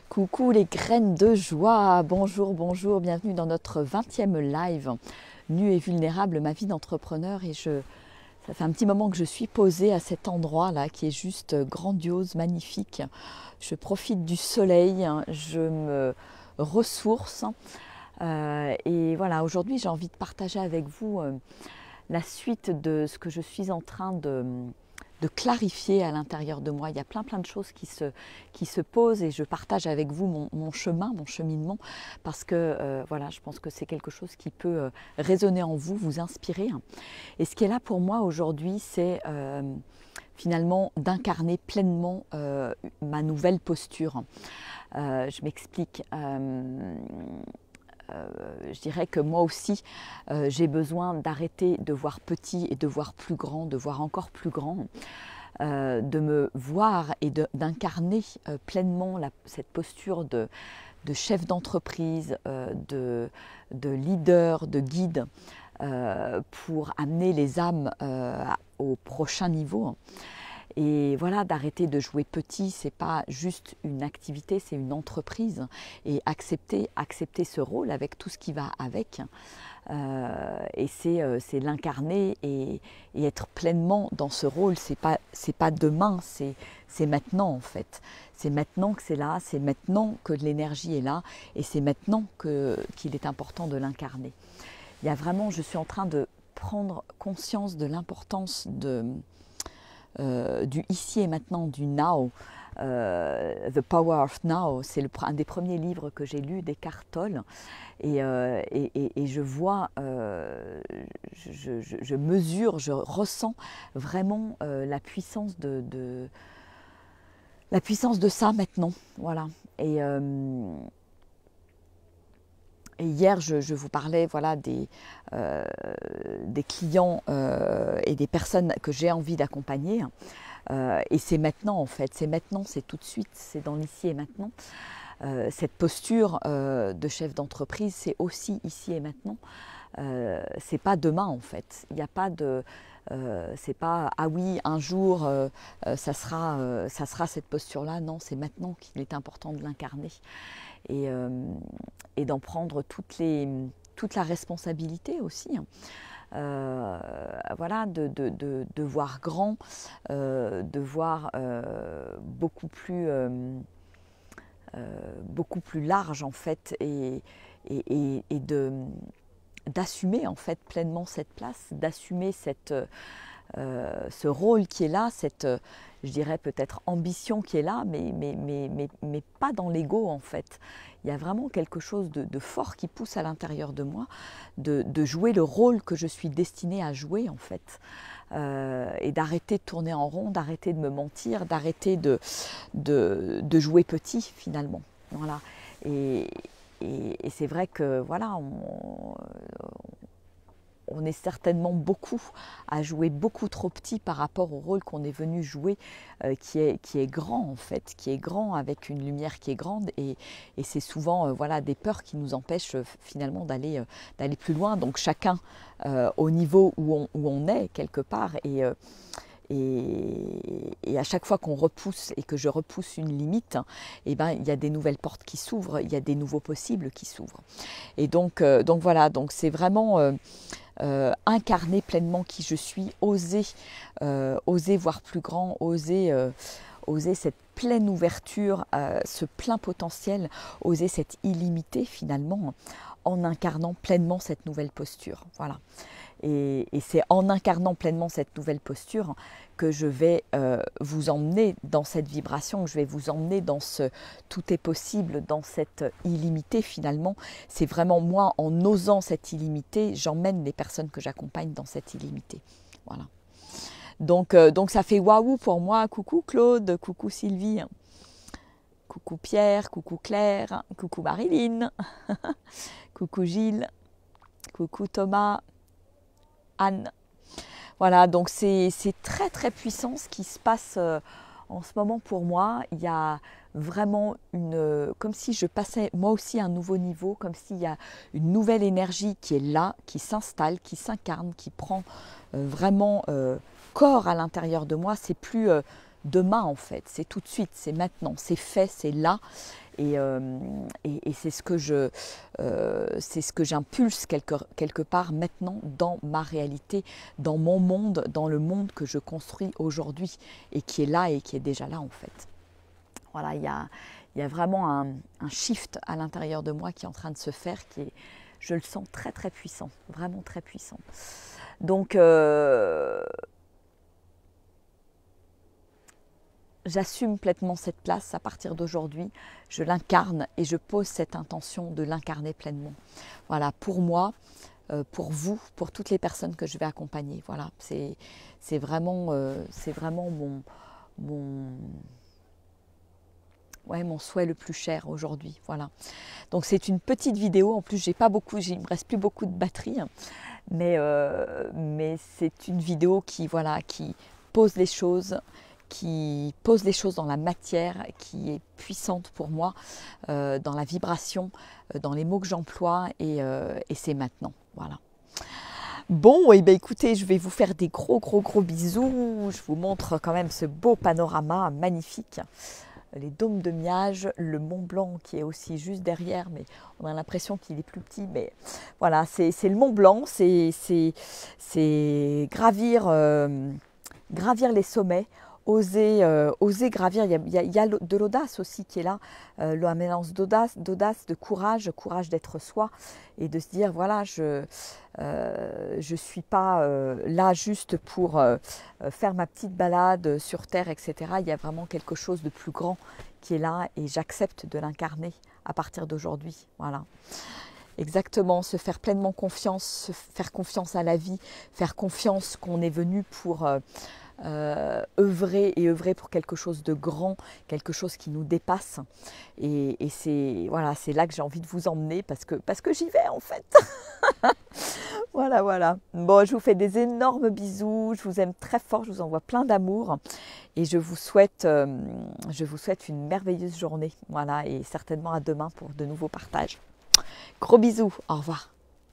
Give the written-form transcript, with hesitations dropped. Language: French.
Coucou les graines de joie, bonjour, bonjour, bienvenue dans notre 20e live, Nu et vulnérable, ma vie d'entrepreneur. Et ça fait un petit moment que je suis posée à cet endroit-là qui est juste grandiose, magnifique. Je profite du soleil, je me ressource. Et voilà, aujourd'hui j'ai envie de partager avec vous la suite de ce que je suis en train de clarifier à l'intérieur de moi. Il y a plein de choses qui se posent et je partage avec vous mon chemin, mon cheminement, parce que voilà, je pense que c'est quelque chose qui peut résonner en vous, vous inspirer. Et ce qui est là pour moi aujourd'hui, c'est finalement d'incarner pleinement ma nouvelle posture. Je m'explique. Je dirais que moi aussi, j'ai besoin d'arrêter de voir petit et de voir plus grand, de voir encore plus grand, de me voir et d'incarner pleinement cette posture de chef d'entreprise, de leader, de guide, pour amener les âmes au prochain niveau. Et voilà, d'arrêter de jouer petit, c'est pas juste une activité, c'est une entreprise. Et accepter ce rôle avec tout ce qui va avec. Et c'est l'incarner et être pleinement dans ce rôle. C'est pas demain, c'est maintenant en fait. C'est maintenant que c'est là, c'est maintenant que l'énergie est là, et c'est maintenant qu'il est important de l'incarner. Il y a vraiment, je suis en train de prendre conscience de l'importance du ici et maintenant, du now, The Power of Now. C'est un des premiers livres que j'ai lu d'Eckhart Tolle, et je vois, je mesure, je ressens vraiment la puissance de ça maintenant, voilà. Et hier, je vous parlais, voilà, des clients et des personnes que j'ai envie d'accompagner. Et c'est maintenant, en fait. C'est maintenant, c'est tout de suite, c'est dans l'ici et maintenant. Cette posture de chef d'entreprise, c'est aussi ici et maintenant. C'est pas demain, en fait. Il n'y a pas de... c'est pas ah oui, un jour ça sera cette posture-là. Non, c'est maintenant qu'il est important de l'incarner et d'en prendre toute la responsabilité aussi. Voilà, de voir grand, de voir beaucoup plus large en fait, et d'assumer en fait pleinement cette place, d'assumer ce rôle qui est là, cette, je dirais peut-être ambition qui est là, mais pas dans l'ego en fait. Il y a vraiment quelque chose de fort qui pousse à l'intérieur de moi, de jouer le rôle que je suis destinée à jouer en fait. Et d'arrêter de tourner en rond, d'arrêter de me mentir, d'arrêter de jouer petit finalement. Voilà. Et c'est vrai que voilà, on est certainement beaucoup à jouer beaucoup trop petit par rapport au rôle qu'on est venu jouer, qui est grand en fait, qui est grand avec une lumière qui est grande, et c'est souvent voilà, des peurs qui nous empêchent finalement d'aller plus loin. Donc chacun au niveau où on est quelque part, et à chaque fois qu'on repousse et que je repousse une limite, eh ben, il y a des nouvelles portes qui s'ouvrent, il y a des nouveaux possibles qui s'ouvrent. Et donc voilà, donc c'est vraiment incarner pleinement qui je suis, oser voir plus grand, oser cette pleine ouverture, ce plein potentiel, oser cette illimité finalement, en incarnant pleinement cette nouvelle posture. Voilà. Et c'est en incarnant pleinement cette nouvelle posture que je vais vous emmener dans cette vibration, que je vais vous emmener dans ce tout est possible, dans cette illimité finalement. C'est vraiment moi, en osant cette illimité, j'emmène les personnes que j'accompagne dans cette illimité. Voilà. Donc ça fait waouh pour moi. Coucou Claude, coucou Sylvie, coucou Pierre, coucou Claire, coucou Marilyn, coucou Gilles, coucou Thomas, Anne. Voilà, donc c'est très puissant ce qui se passe en ce moment pour moi. Il y a vraiment comme si je passais moi aussi à un nouveau niveau, comme s'il y a une nouvelle énergie qui est là, qui s'installe, qui s'incarne, qui prend vraiment corps à l'intérieur de moi. C'est plus demain en fait, c'est tout de suite, c'est maintenant, c'est fait, c'est là. et c'est ce que j'impulse quelque part maintenant dans ma réalité, dans mon monde, dans le monde que je construis aujourd'hui et qui est là et qui est déjà là en fait. Voilà, il y a vraiment un shift à l'intérieur de moi qui est en train de se faire, qui est, je le sens très très puissant, vraiment très puissant. Donc j'assume pleinement cette place à partir d'aujourd'hui, je l'incarne et je pose cette intention de l'incarner pleinement. Voilà, pour moi, pour vous, pour toutes les personnes que je vais accompagner. Voilà, c'est vraiment mon souhait le plus cher aujourd'hui. Voilà. Donc c'est une petite vidéo, en plus il ne me reste plus beaucoup de batterie, mais c'est une vidéo qui pose les choses, dans la matière, qui est puissante pour moi, dans la vibration, dans les mots que j'emploie, et c'est maintenant. Voilà. Bon, et bien écoutez, je vais vous faire des gros bisous. Je vous montre quand même ce beau panorama magnifique. Les dômes de Miage, le Mont Blanc qui est aussi juste derrière, mais on a l'impression qu'il est plus petit. Mais voilà, c'est le Mont Blanc, c'est gravir les sommets, oser gravir. Il y a de l'audace aussi qui est là, la mélange d'audace, de courage d'être soi et de se dire voilà, je suis pas là juste pour faire ma petite balade sur terre, etc. Il y a vraiment quelque chose de plus grand qui est là et j'accepte de l'incarner à partir d'aujourd'hui. Voilà. Exactement, se faire pleinement confiance, se faire confiance à la vie, faire confiance qu'on est venu pour œuvrer pour quelque chose de grand, quelque chose qui nous dépasse. Et c'est là que j'ai envie de vous emmener parce que j'y vais en fait. Voilà. Bon, je vous fais des énormes bisous, je vous aime très fort, je vous envoie plein d'amour et je vous souhaite une merveilleuse journée. Voilà, et certainement à demain pour de nouveaux partages. Gros bisous, au revoir.